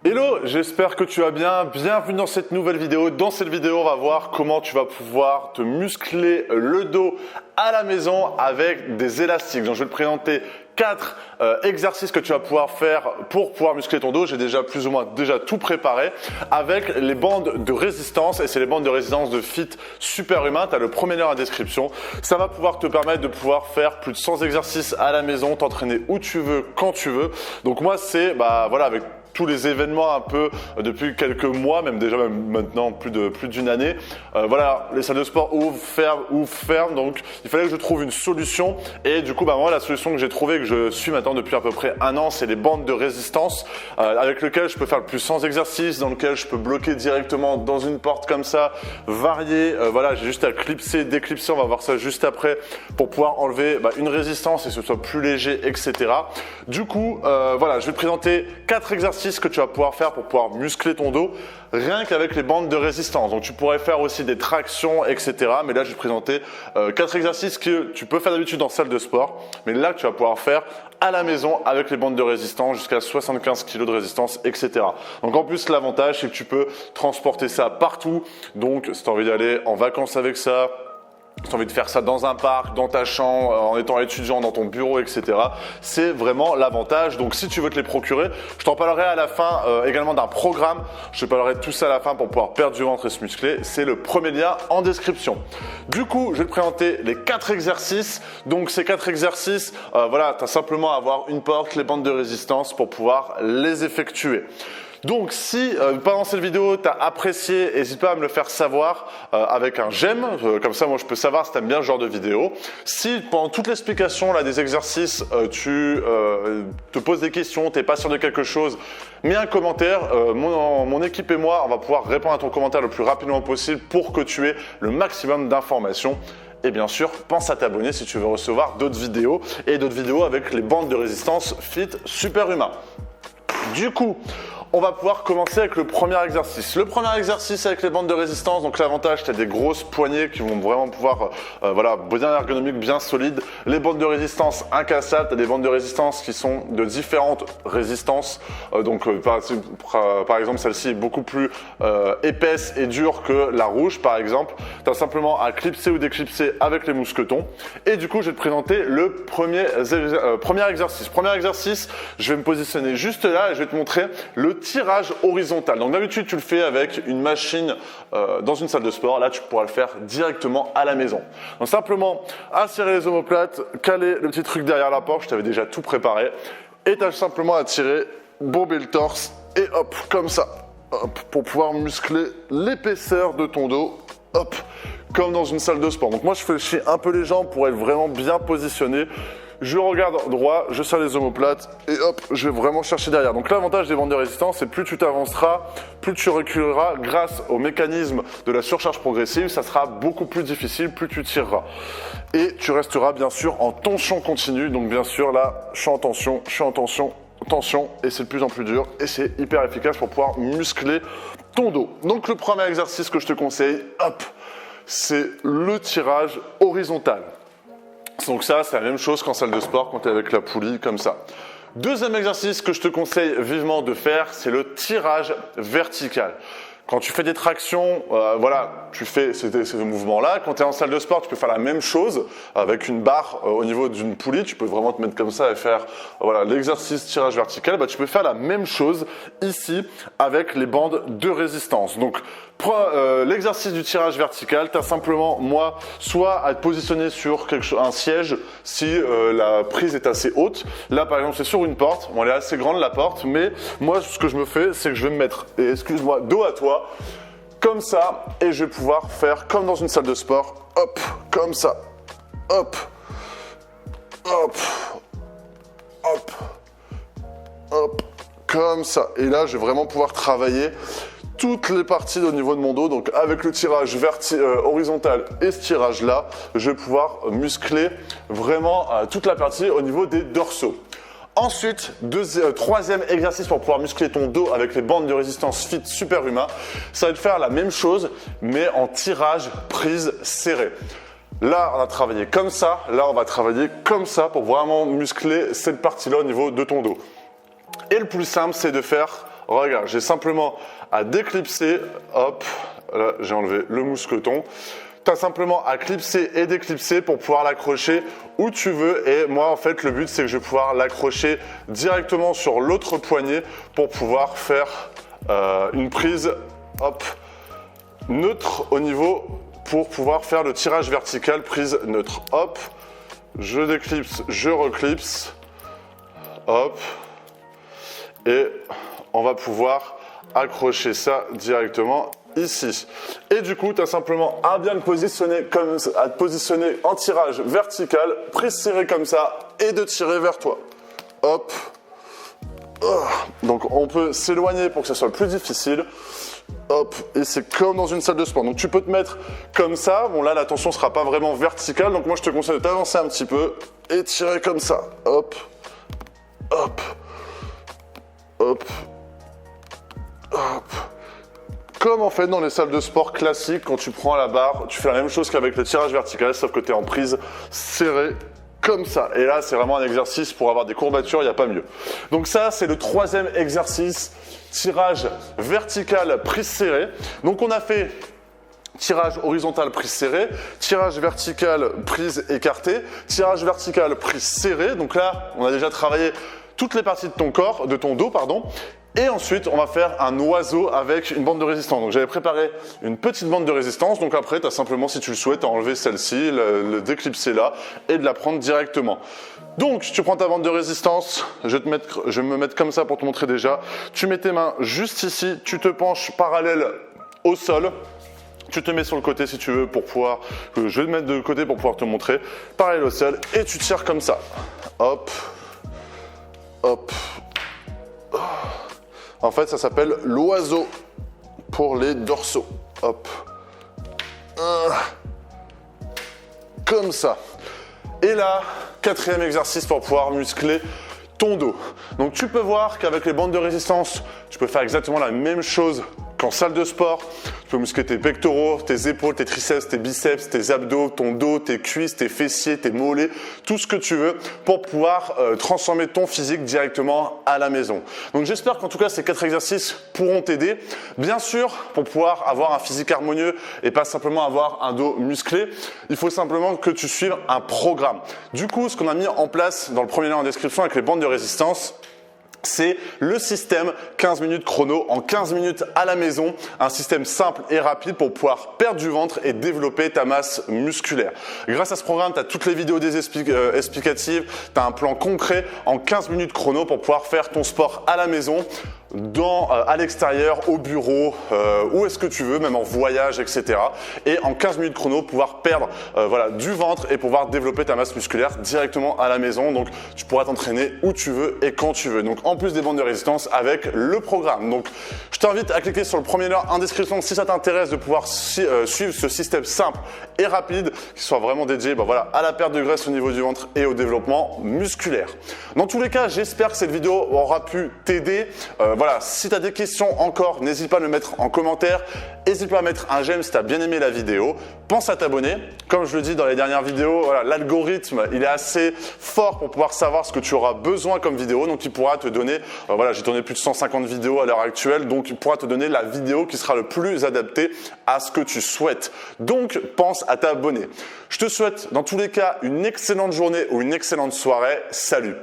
Hello, j'espère que tu vas bien. Bienvenue dans cette nouvelle vidéo. Dans cette vidéo, on va voir comment tu vas pouvoir te muscler le dos à la maison avec des élastiques. Donc, je vais te présenter 4 exercices que tu vas pouvoir faire pour pouvoir muscler ton dos. J'ai déjà plus ou moins tout préparé avec les bandes de résistance et c'est les bandes de résistance de Fit Superhumain. Tu as le premier lien en description. Ça va pouvoir te permettre de pouvoir faire plus de 100 exercices à la maison, t'entraîner où tu veux, quand tu veux. Donc moi, c'est voilà avec tous les événements un peu depuis quelques mois, même maintenant plus d'une année. Voilà, les salles de sport ouvrent, ferment, donc il fallait que je trouve une solution. Et du coup, moi, la solution que j'ai trouvée, que je suis maintenant depuis à peu près un an, c'est les bandes de résistance avec lesquelles je peux faire le plus 100 exercices, dans lesquels je peux bloquer directement dans une porte comme ça, varier. Voilà, j'ai juste à clipser, déclipser, on va voir ça juste après, pour pouvoir enlever une résistance et que ce soit plus léger, etc. Du coup, voilà, je vais te présenter 4 exercices que tu vas pouvoir faire pour pouvoir muscler ton dos rien qu'avec les bandes de résistance. Donc tu pourrais faire aussi des tractions, etc. Mais là, je vais te présenter 4 exercices que tu peux faire d'habitude en salle de sport, mais là que tu vas pouvoir faire à la maison avec les bandes de résistance jusqu'à 75 kg de résistance, etc. Donc en plus, l'avantage, c'est que tu peux transporter ça partout. Donc si tu as envie d'aller en vacances avec ça, si tu as envie de faire ça dans un parc, dans ta chambre, en étant étudiant, dans ton bureau, etc. C'est vraiment l'avantage. Donc si tu veux te les procurer, je t'en parlerai à la fin également d'un programme. Je te parlerai de tout ça à la fin pour pouvoir perdre du ventre et se muscler. C'est le premier lien en description. Du coup, je vais te présenter les 4 exercices. Donc ces 4 exercices, voilà, tu as simplement à avoir une porte, les bandes de résistance pour pouvoir les effectuer. Donc si pendant cette vidéo tu as apprécié, n'hésite pas à me le faire savoir avec un j'aime, comme ça moi je peux savoir si tu aimes bien ce genre de vidéo. Si pendant toute l'explication là, des exercices tu te poses des questions, tu n'es pas sûr de quelque chose, mets un commentaire, mon équipe et moi on va pouvoir répondre à ton commentaire le plus rapidement possible pour que tu aies le maximum d'informations. Et bien sûr, pense à t'abonner si tu veux recevoir d'autres vidéos et d'autres vidéos avec les bandes de résistance Fit Superhumain. Du coup, on va pouvoir commencer avec le premier exercice. Le premier exercice avec les bandes de résistance, donc l'avantage, tu as des grosses poignées qui vont vraiment pouvoir, bien ergonomiques, bien solides. Les bandes de résistance incassables, tu as des bandes de résistance qui sont de différentes résistances. Par exemple, celle-ci est beaucoup plus épaisse et dure que la rouge, par exemple. Tu as simplement à clipser ou déclipser avec les mousquetons. Et du coup, je vais te présenter le premier exercice. Premier exercice, je vais me positionner juste là et je vais te montrer le tirage horizontal. Donc d'habitude tu le fais avec une machine dans une salle de sport. Là tu pourras le faire directement à la maison. Donc simplement asserrer les omoplates, caler le petit truc derrière la porte. Je t'avais déjà tout préparé. Et tu as simplement à tirer, bomber le torse et hop, comme ça. Hop, pour pouvoir muscler l'épaisseur de ton dos. Hop, comme dans une salle de sport. Donc moi je fléchis un peu les jambes pour être vraiment bien positionné. Je regarde droit, je serre les omoplates et hop, je vais vraiment chercher derrière. Donc l'avantage des bandes de résistance, c'est plus tu t'avanceras, plus tu reculeras grâce au mécanisme de la surcharge progressive, ça sera beaucoup plus difficile, plus tu tireras. Et tu resteras bien sûr en tension continue. Donc bien sûr là, je suis en tension, tension et c'est de plus en plus dur et c'est hyper efficace pour pouvoir muscler ton dos. Donc le premier exercice que je te conseille, hop, c'est le tirage horizontal. Donc ça, c'est la même chose qu'en salle de sport quand tu es avec la poulie comme ça. Deuxième exercice que je te conseille vivement de faire, c'est le tirage vertical. Quand tu fais des tractions, tu fais ces mouvements-là. Quand tu es en salle de sport, tu peux faire la même chose avec une barre au niveau d'une poulie. Tu peux vraiment te mettre comme ça et faire l'exercice tirage vertical. Tu peux faire la même chose ici avec les bandes de résistance. Donc, l'exercice du tirage vertical, tu as simplement, soit à te positionner sur un siège si la prise est assez haute. Là, par exemple, c'est sur une porte. Bon, elle est assez grande, la porte, mais moi, ce que je me fais, c'est que je vais me mettre, dos à toi, comme ça, et je vais pouvoir faire comme dans une salle de sport. Hop, comme ça. Hop, hop, hop, hop, comme ça. Et là, je vais vraiment pouvoir travailler toutes les parties au niveau de mon dos. Donc avec le tirage horizontal et ce tirage là, je vais pouvoir muscler vraiment toute la partie au niveau des dorsaux. Ensuite, troisième exercice pour pouvoir muscler ton dos avec les bandes de résistance Fit Superhumain, ça va être faire la même chose mais en tirage prise serrée. Là, on a travaillé comme ça, là on va travailler comme ça pour vraiment muscler cette partie-là au niveau de ton dos. Et le plus simple, c'est de faire regarde, j'ai simplement à déclipser, hop, là j'ai enlevé le mousqueton. Tu as simplement à clipser et déclipser pour pouvoir l'accrocher où tu veux. Et moi, en fait, le but, c'est que je vais pouvoir l'accrocher directement sur l'autre poignet pour pouvoir faire une prise, hop, neutre au niveau pour pouvoir faire le tirage vertical, prise neutre. Hop, je déclipse, je reclipse, hop, et on va pouvoir accrocher ça directement ici. Et du coup, tu as simplement à bien te positionner, à te positionner en tirage vertical, prise serrée comme ça, et de tirer vers toi. Hop. Donc on peut s'éloigner pour que ça soit plus difficile. Hop, et c'est comme dans une salle de sport. Donc tu peux te mettre comme ça. Bon là, la tension ne sera pas vraiment verticale. Donc moi, je te conseille de t'avancer un petit peu et tirer comme ça. Hop, hop, hop, hop. Comme en fait dans les salles de sport classiques, quand tu prends la barre, tu fais la même chose qu'avec le tirage vertical, sauf que tu es en prise serrée comme ça. Et là, c'est vraiment un exercice pour avoir des courbatures, il n'y a pas mieux. Donc ça, c'est le troisième exercice, tirage vertical, prise serrée. Donc on a fait tirage horizontal, prise serrée, tirage vertical, prise écartée, tirage vertical, prise serrée. Donc là, on a déjà travaillé toutes les parties de ton corps, de ton dos, pardon. Et ensuite, on va faire un oiseau avec une bande de résistance. Donc j'avais préparé une petite bande de résistance. Donc après, tu as simplement, si tu le souhaites, à enlever celle-ci, le déclipser là et de la prendre directement. Donc tu prends ta bande de résistance, je vais me mettre comme ça pour te montrer déjà. Tu mets tes mains juste ici, tu te penches parallèle au sol. Tu te mets sur le côté si tu veux pour pouvoir, je vais te mettre de côté pour pouvoir te montrer, parallèle au sol et tu tires comme ça. Hop, hop. En fait, ça s'appelle l'oiseau pour les dorsaux. Hop. Comme ça. Et là, quatrième exercice pour pouvoir muscler ton dos. Donc tu peux voir qu'avec les bandes de résistance, tu peux faire exactement la même chose qu'en salle de sport. Tu peux muscler tes pectoraux, tes épaules, tes triceps, tes biceps, tes abdos, ton dos, tes cuisses, tes fessiers, tes mollets, tout ce que tu veux pour pouvoir transformer ton physique directement à la maison. Donc j'espère qu'en tout cas ces 4 exercices pourront t'aider. Bien sûr, pour pouvoir avoir un physique harmonieux et pas simplement avoir un dos musclé, il faut simplement que tu suives un programme. Du coup, ce qu'on a mis en place dans le premier lien en description avec les bandes de résistance, c'est le système 15 minutes chrono en 15 minutes à la maison, un système simple et rapide pour pouvoir perdre du ventre et développer ta masse musculaire. Grâce à ce programme, tu as toutes les vidéos explicatives, tu as un plan concret en 15 minutes chrono pour pouvoir faire ton sport à la maison, à l'extérieur, au bureau, où est-ce que tu veux, même en voyage, etc. Et en 15 minutes chrono, pouvoir perdre du ventre et pouvoir développer ta masse musculaire directement à la maison. Donc, tu pourras t'entraîner où tu veux et quand tu veux. Donc, en plus des bandes de résistance avec le programme. Donc, je t'invite à cliquer sur le premier lien en description si ça t'intéresse de pouvoir suivre ce système simple et rapide qui soit vraiment dédié à la perte de graisse au niveau du ventre et au développement musculaire. Dans tous les cas, j'espère que cette vidéo aura pu t'aider. Si tu as des questions encore, n'hésite pas à le mettre en commentaire. N'hésite pas à mettre un j'aime si tu as bien aimé la vidéo. Pense à t'abonner. Comme je le dis dans les dernières vidéos, l'algorithme il est assez fort pour pouvoir savoir ce que tu auras besoin comme vidéo. Donc il pourra te donner, j'ai tourné plus de 150 vidéos à l'heure actuelle. Donc il pourra te donner la vidéo qui sera le plus adaptée à ce que tu souhaites. Donc pense à t'abonner. Je te souhaite dans tous les cas une excellente journée ou une excellente soirée. Salut!